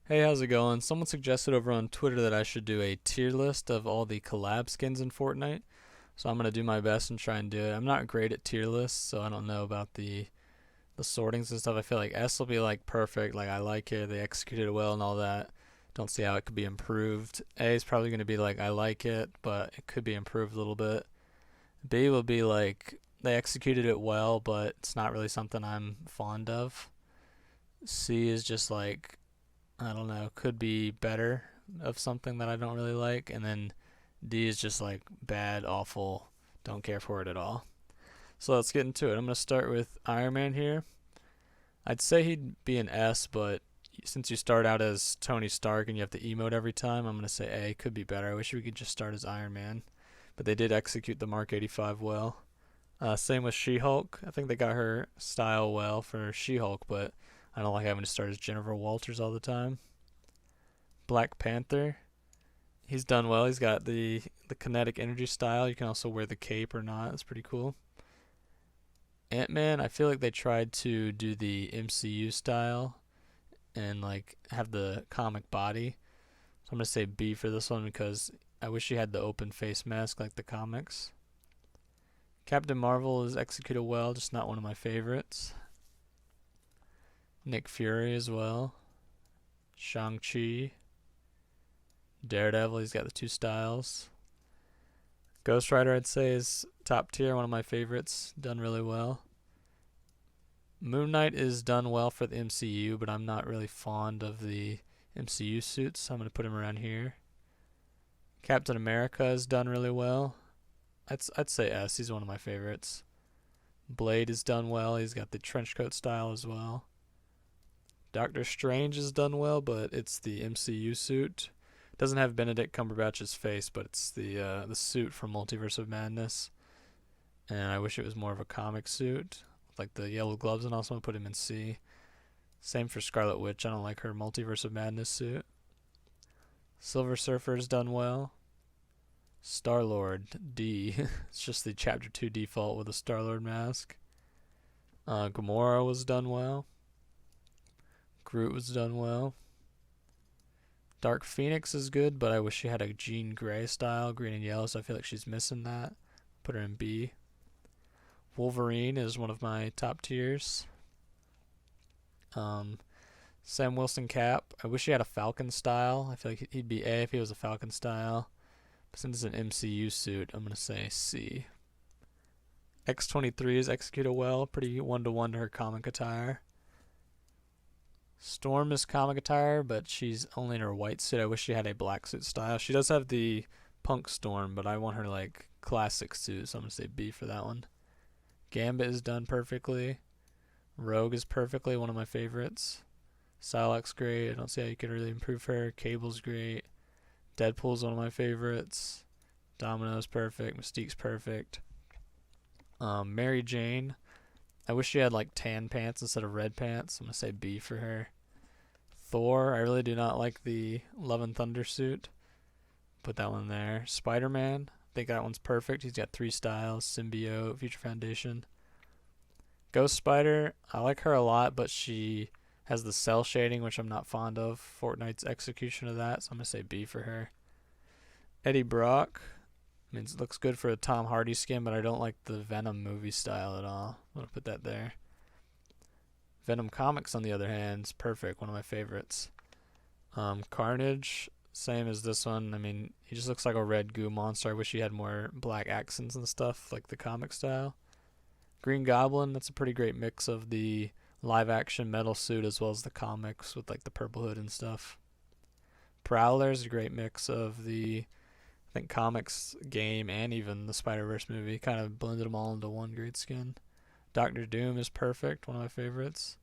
Hey, how's it going? Someone suggested over on Twitter that I should do a tier list of all the collab skins in Fortnite. So I'm gonna do my best and try and do it. I'm not great at tier lists, so I don't know about the sortings and stuff. I feel like S will be like perfect, like I like it, they executed it well and all that. Don't see how it could be improved. A is probably gonna be like I like it, but it could be improved a little bit. B will be like they executed it well, but it's not really something I'm fond of. C is just like I don't know, could be better of something that I don't really like. And then D is just like bad, awful, don't care for it at all. So let's get into it. I'm going to start with Iron Man here. I'd say he'd be an S, but since you start out as Tony Stark and you have to emote every time, I'm going to say A. Could be better. I wish we could just start as Iron Man. But they did execute the Mark 85 well. Same with She Hulk. I think they got her style well for She Hulk, but I don't like having to start as Jennifer Walters all the time. Black Panther. He's done well. He's got the kinetic energy style. You can also wear the cape or not. It's pretty cool. Ant-Man, I feel like they tried to do the MCU style and like have the comic body. So I'm gonna say B for this one because I wish he had the open face mask like the comics. Captain Marvel is executed well, just not one of my favorites. Nick Fury as well. Shang-Chi. Daredevil, he's got the two styles. Ghost Rider, I'd say, is top tier, one of my favorites. Done really well. Moon Knight is done well for the MCU, but I'm not really fond of the MCU suits, so I'm going to put him around here. Captain America is done really well. I'd say S. He's one of my favorites. Blade is done well. He's got the trench coat style as well. Doctor Strange is done well, but it's the MCU suit. It doesn't have Benedict Cumberbatch's face, but it's the suit from Multiverse of Madness. And I wish it was more of a comic suit, like the yellow gloves, and also put him in C. Same for Scarlet Witch. I don't like her Multiverse of Madness suit. Silver Surfer's done well. Star Lord D. It's just the Chapter 2 default with a Star Lord mask. Gamora was done well. Groot was done well. Dark Phoenix is good, but I wish she had a Jean Grey style, green and yellow, so I feel like she's missing that. Put her in B. Wolverine is one of my top tiers. Sam Wilson Cap. I wish he had a Falcon style. I feel like he'd be A if he was a Falcon style. But since it's an MCU suit, I'm going to say C. X-23 is executed well, pretty one-to-one to her comic attire. Storm is comic attire, but she's only in her white suit. I wish she had a black suit style. She does have the punk Storm, but I want her like classic suit, so I'm gonna say B for that one. Gambit is done perfectly. Rogue is perfectly one of my favorites. Psylocke's great. I don't see how you could really improve her. Cable's great. Deadpool's one of my favorites. Domino's perfect. Mystique's perfect. Mary Jane. I wish she had like tan pants instead of red pants. I'm gonna say B for her. Thor, I really do not like the Love and Thunder suit. Put that one there. Spider-Man, I think that one's perfect. He's got three styles: Symbiote, Future Foundation. Ghost Spider, I like her a lot, but she has the cell shading, which I'm not fond of. Fortnite's execution of that, so I'm gonna say B for her. Eddie Brock, I mean, it looks good for a Tom Hardy skin, but I don't like the Venom movie style at all. I'm gonna put that there. Venom Comics, on the other hand, is perfect. One of my favorites. Carnage, same as this one. I mean, he just looks like a red goo monster. I wish he had more black accents and stuff, like the comic style. Green Goblin, that's a pretty great mix of the live action metal suit as well as the comics with like the purple hood and stuff. Prowler's a great mix of the I think comics, game, and even the Spider-Verse movie. Kind of blended them all into one great skin. Doctor Doom is perfect, one of my favorites.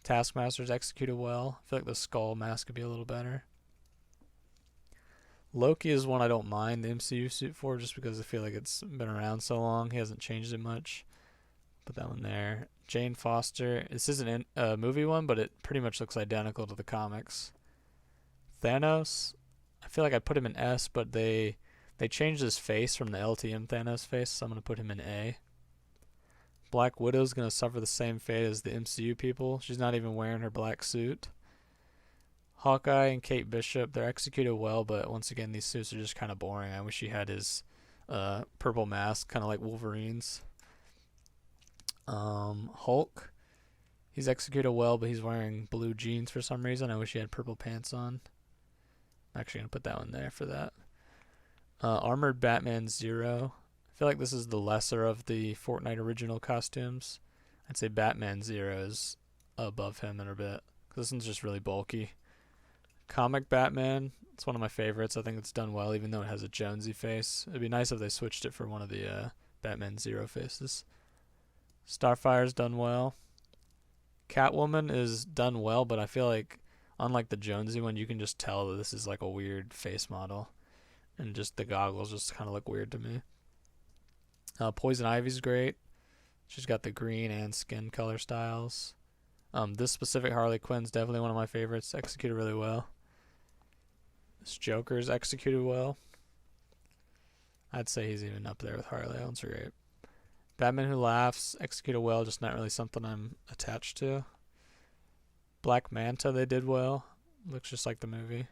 Taskmaster's executed well. I feel like the skull mask could be a little better. Loki is one I don't mind the MCU suit for, just because I feel like it's been around so long. He hasn't changed it much. Put that one there. Jane Foster. This isn't a movie one, but it pretty much looks identical to the comics. Thanos. I feel like I put him in S, but they changed his face from the LTM Thanos face, so I'm gonna put him in A. Black Widow's gonna suffer the same fate as the MCU people. She's not even wearing her black suit. Hawkeye and Kate Bishop, they're executed well, but once again, these suits are just kind of boring. I wish he had his purple mask, kind of like Wolverine's. Hulk, he's executed well, but he's wearing blue jeans for some reason. I wish he had purple pants on. I'm actually going to put that one there for that. Armored Batman Zero. I feel like this is the lesser of the Fortnite original costumes. I'd say Batman Zero is above him in a bit, because this one's just really bulky. Comic Batman, it's one of my favorites. I think it's done well, even though it has a Jonesy face. It'd be nice if they switched it for one of the Batman Zero faces. Starfire's done well. Catwoman is done well, but I feel like, unlike the Jonesy one, you can just tell that this is like a weird face model. And just the goggles just kind of look weird to me. Poison Ivy's great. She's got the green and skin color styles. This specific Harley Quinn's definitely one of my favorites. Executed really well. This Joker's executed well. I'd say he's even up there with Harley. That one's great. Batman Who Laughs, executed well, just not really something I'm attached to. Black Manta, they did well. Looks just like the movie.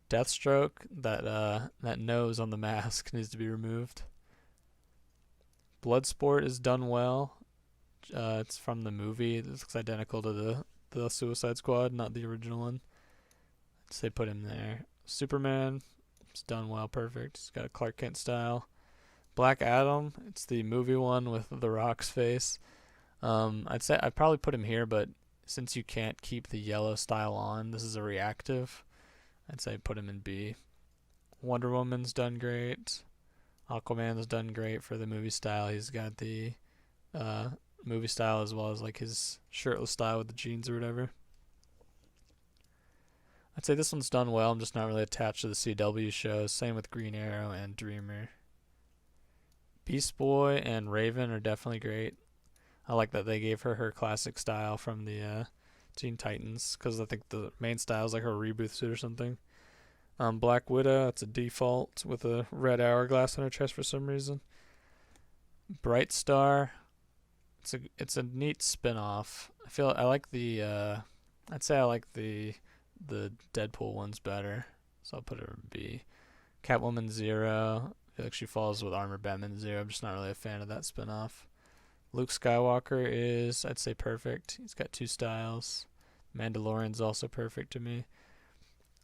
Deathstroke, that nose on the mask needs to be removed. Bloodsport is done well. It's from the movie. It looks identical to the Suicide Squad, not the original one. I'd say put him there. Superman, it's done well, perfect. It's got a Clark Kent style. Black Adam, it's the movie one with The Rock's face. I'd say I'd probably put him here, but since you can't keep the yellow style on, this is a reactive. I'd say put him in B. Wonder Woman's done great. Aquaman's done great for the movie style. He's got the movie style as well as like his shirtless style with the jeans or whatever. I'd say this one's done well. I'm just not really attached to the CW shows. Same with Green Arrow and Dreamer. Beast Boy and Raven are definitely great. I like that they gave her classic style from the Teen Titans, because I think the main style is like her reboot suit or something. Black Widow, it's a default with a red hourglass on her chest for some reason. Bright Star, it's a neat spin-off. I like the I'd say I like the Deadpool one's better, so I'll put her in B. Catwoman Zero, I feel like she falls with Armored Batman Zero. I'm just not really a fan of that spin-off. Luke Skywalker is, I'd say, perfect. He's got two styles. Mandalorian's also perfect to me.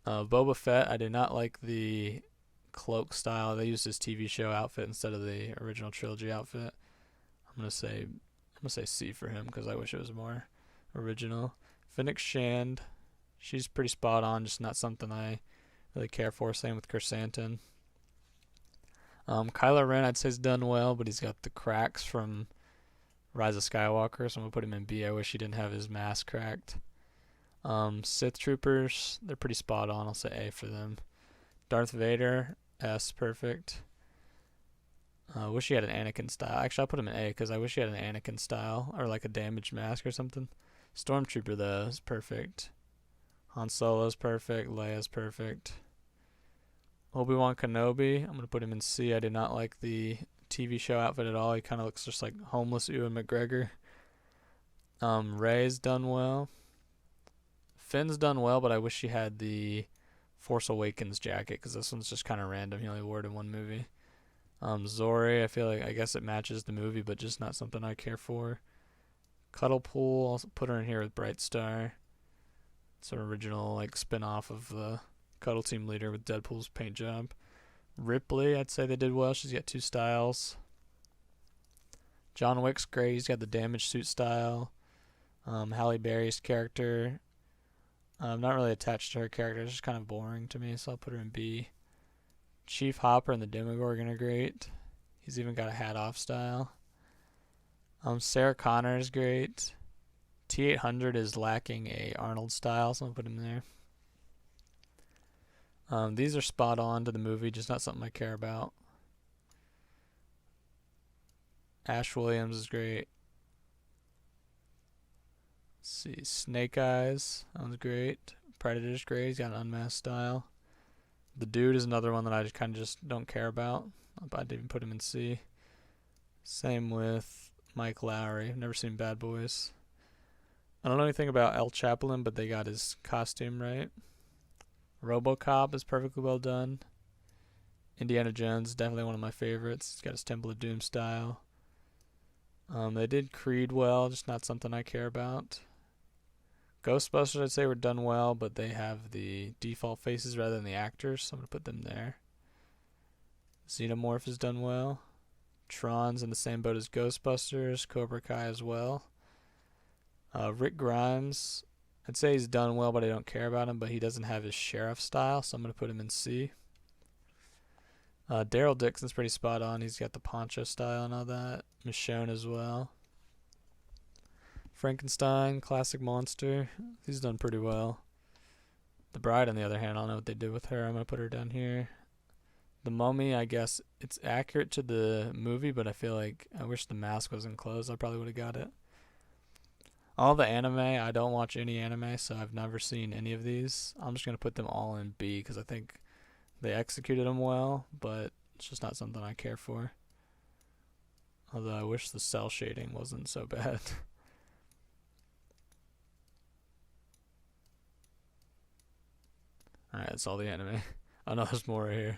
Boba Fett, I did not like the cloak style. They used his TV show outfit instead of the original trilogy outfit. I'm gonna say C for him because I wish it was more original. Phoenix Shand, she's pretty spot on, just not something I really care for. Same with Chrysanthemum. Kylo Ren, I'd say, is done well, but he's got the cracks from Rise of Skywalker, so I'm gonna put him in B. I wish he didn't have his mask cracked. Sith Troopers, they're pretty spot on. I'll say A for them. Darth Vader, S, perfect. I wish he had an Anakin style. Actually, I'll put him in A because I wish he had an Anakin style or like a damaged mask or something. Stormtrooper, though, is perfect. Han Solo's perfect. Leia's perfect. Obi-Wan Kenobi, I'm going to put him in C. I did not like the TV show outfit at all. He kind of looks just like homeless Ewan McGregor. Rey's done well. Finn's done well, but I wish he had the Force Awakens jacket because this one's just kind of random. He only wore it in one movie. Zori, I feel like I guess it matches the movie, but just not something I care for. Cuddlepool, I'll put her in here with Bright Star. It's an original like spin-off of the Cuddle Team leader with Deadpool's paint job. Ripley, I'd say they did well. She's got two styles. John Wick's great. He's got the damaged suit style. Halle Berry's character, I'm not really attached to her character. It's just kind of boring to me, so I'll put her in B. Chief Hopper and the Demogorgon are great. He's even got a hat-off style. Sarah Connor is great. T-800 is lacking a Arnold style, so I'll put him there. These are spot on to the movie, just not something I care about. Ash Williams is great. Let's see, Snake Eyes, that one's great. Predator's great, he's got an unmasked style. The Dude is another one that I just kind of just don't care about. I'd even put him in C. Same with Mike Lowry. I've never seen Bad Boys. I don't know anything about El Chaplin, but they got his costume right. RoboCop is perfectly well done. Indiana Jones, definitely one of my favorites. He's got his Temple of Doom style. They did Creed well, just not something I care about. Ghostbusters, I'd say, were done well, but they have the default faces rather than the actors, so I'm going to put them there. Xenomorph is done well. Tron's in the same boat as Ghostbusters. Cobra Kai as well. Rick Grimes, I'd say he's done well, but I don't care about him, but he doesn't have his sheriff style, so I'm going to put him in C. Daryl Dixon's pretty spot on. He's got the poncho style and all that. Michonne as well. Frankenstein, classic monster. He's done pretty well. The Bride, on the other hand, I don't know what they did with her. I'm going to put her down here. The Mummy, I guess it's accurate to the movie, but I feel like I wish the mask wasn't closed. I probably would have got it. All the anime, I don't watch any anime, so I've never seen any of these. I'm just going to put them all in B because I think they executed them well, but it's just not something I care for. Although I wish the cell shading wasn't so bad. Alright, that's all the anime. Oh no, there's more right here.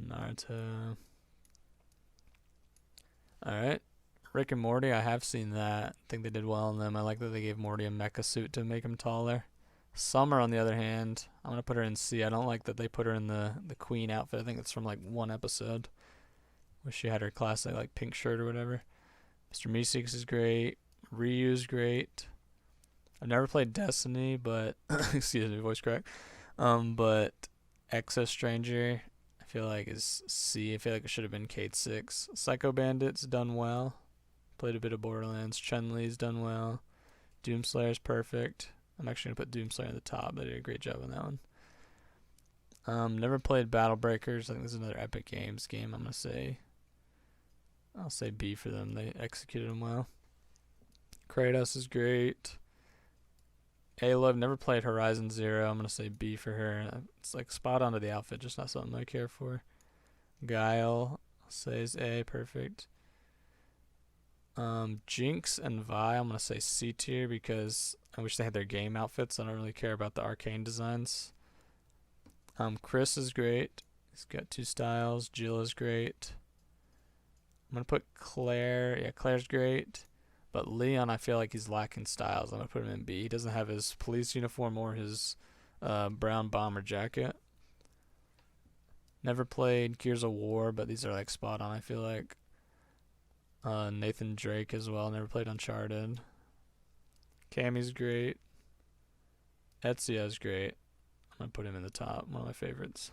Naruto. Alright. Rick and Morty, I have seen that. I think they did well in them. I like that they gave Morty a mecha suit to make him taller. Summer, on the other hand, I'm going to put her in C. I don't like that they put her in the queen outfit. I think it's from like one episode. Wish she had her classic like pink shirt or whatever. Mr. Meeseeks is great. Ryu's great. I've never played Destiny, but excuse me, voice crack. But Exo Stranger, I feel like is C. I feel like it should have been Kate 6. Psycho Bandit's done well. Played a bit of Borderlands. Chun-Li's done well. Doomslayer's perfect. I'm actually gonna put Doomslayer in the top. They did a great job on that one. Never played Battle Breakers. I think this is another Epic Games game. I'll say B for them. They executed them well. Kratos is great. Ayla, I've never played Horizon Zero. I'm gonna say B for her. It's like spot on to the outfit, just not something I care for. Guile, I'll say is A, perfect. Jinx and Vi, I'm gonna say C tier because I wish they had their game outfits. I don't really care about the arcane designs. Chris is great. He's got two styles. Jill is great. I'm gonna put Claire. Yeah, Claire's great. But Leon, I feel like he's lacking styles. I'm gonna put him in B. He doesn't have his police uniform or his brown bomber jacket. Never played Gears of War, but these are like spot on, I feel like. Nathan Drake as well. Never played Uncharted. Cammy's great. Ezio's great. I'm gonna put him in the top. One of my favorites.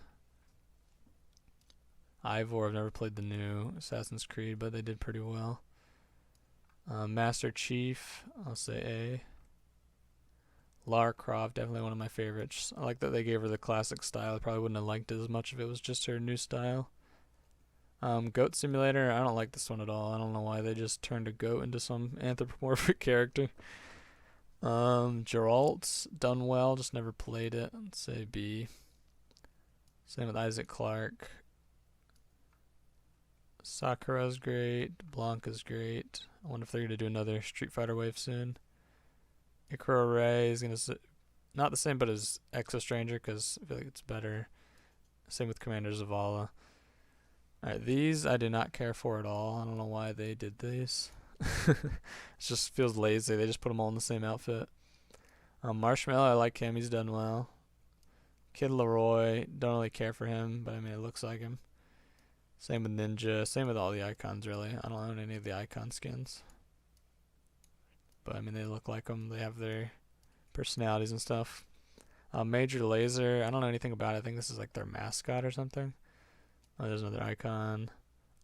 Ivor, I've never played the new Assassin's Creed, but they did pretty well. Master Chief, I'll say A. Lara Croft, definitely one of my favorites. I like that they gave her the classic style. I probably wouldn't have liked it as much if it was just her new style. Goat Simulator, I don't like this one at all. I don't know why they just turned a goat into some anthropomorphic character. Geralt's done well, just never played it. I'd say B. Same with Isaac Clarke. Sakura's great. Blanca's great. I wonder if they're going to do another Street Fighter wave soon. Ikuro Ray is going to... Not the same, but as Exo Stranger, because I feel like it's better. Same with Commander Zavala. Alright, these I do not care for at all. I don't know why they did these. It just feels lazy. They just put them all in the same outfit. Marshmallow, I like him. He's done well. Kid Leroy, don't really care for him, but I mean, it looks like him. Same with Ninja. Same with all the icons, really. I don't own any of the icon skins. But, I mean, they look like them. They have their personalities and stuff. Major Lazer, I don't know anything about it. I think this is like their mascot or something. Oh, there's another icon.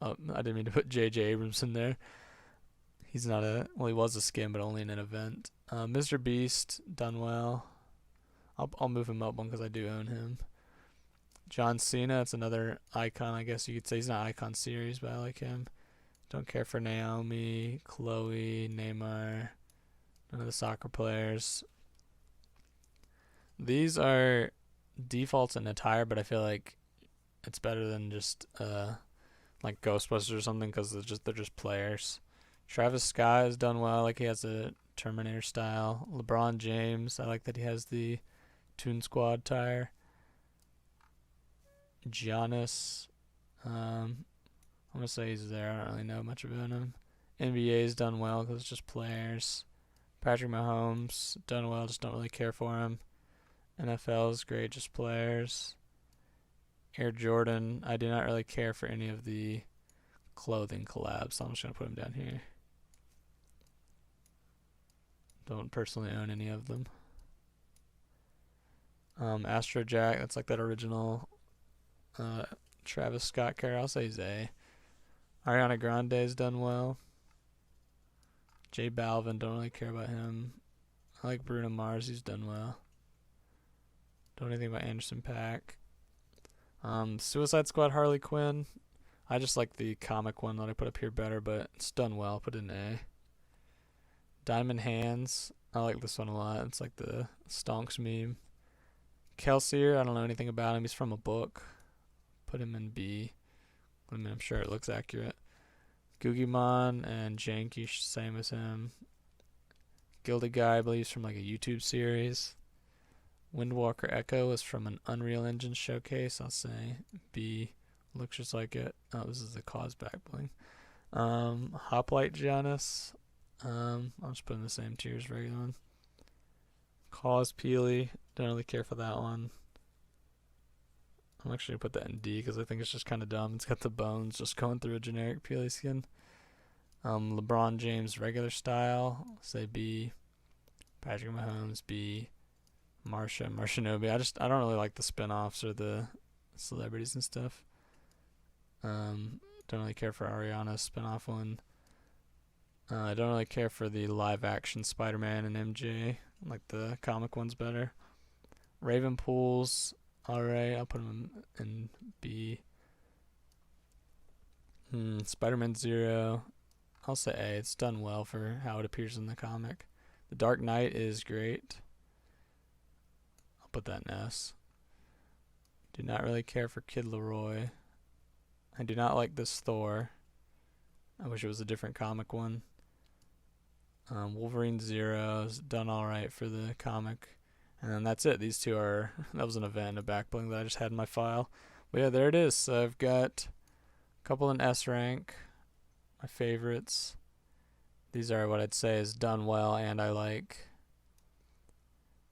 Oh, I didn't mean to put J.J. Abrams in there. He's not a... Well, he was a skin, but only in an event. Mr. Beast, done well. I'll move him up one because I do own him. John Cena, it's another icon, I guess you could say. He's not icon series, but I like him. Don't care for Naomi, Chloe, Neymar, none of the soccer players. These are defaults in attire, but I feel like it's better than just like Ghostbusters or something because they're just players. Travis Scott has done well. Like he has a Terminator style. LeBron James, I like that he has the Toon Squad tire. Giannis, I'm gonna say he's there. I don't really know much about him. NBA's done well because it's just players. Patrick Mahomes done well, just don't really care for him. NFL is great, just players. Air Jordan, I do not really care for any of the clothing collabs, so I'm just gonna put them down here. Don't personally own any of them. Astro Jack, that's like that original Travis Scott character. I'll say he's A. Ariana Grande's done well. J Balvin, don't really care about him. I like Bruno Mars, he's done well. Don't know anything about Anderson .Paak. Suicide Squad Harley Quinn. I just like the comic one that I put up here better, but it's done well. Put it in A. Diamond Hands. I like this one a lot. It's like the Stonks meme. Kelsier, I don't know anything about him. He's from a book. Put him in B. I mean, I'm sure it looks accurate. Googimon and Janky, same as him. Gilded Guy, I believe, is from like a YouTube series. Windwalker Echo is from an Unreal Engine showcase. I'll say B. Looks just like it. Oh, this is the cause back bling. Hoplite Giannis. I'll just put in the same tier as regular one. Cause Peely. Don't really care for that one. I'm actually going to put that in D because I think it's just kind of dumb. It's got the bones just going through a generic Peely skin. LeBron James regular style. Say B. Patrick Mahomes B. Marshanobi. I don't really like the spin-offs or the celebrities and stuff. Don't really care for Ariana's spin-off one. I don't really care for the live-action Spider-Man and MJ. I like the comic ones better. Ravenpool's alright. I'll put him in B. Spider-Man Zero. I'll say A. It's done well for how it appears in the comic. The Dark Knight is great. I'll put that in S. Do not really care for Kid Laroi. I do not like this Thor. I wish it was a different comic one. Wolverine Zero is done alright for the comic. And then that's it. These two are... That was an event, a backbling that I just had in my file. But yeah, there it is. So I've got a couple in S rank. My favorites. These are what I'd say is done well and I like.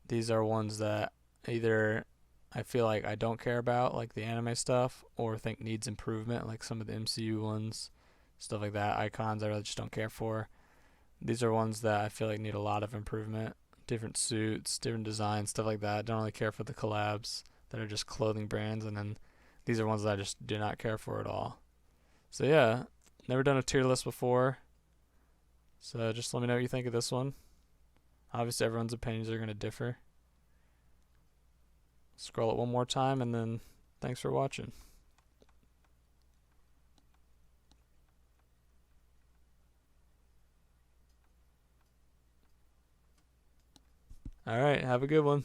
These are ones that either I feel like I don't care about, like the anime stuff, or think needs improvement, like some of the MCU ones, stuff like that. Icons I really just don't care for. These are ones that I feel like need a lot of improvement. Different suits, different designs, stuff like that. Don't really care for the collabs that are just clothing brands. And then these are ones that I just do not care for at all. So yeah, never done a tier list before. So just let me know what you think of this one. Obviously everyone's opinions are going to differ. Scroll it one more time and then thanks for watching. All right, have a good one.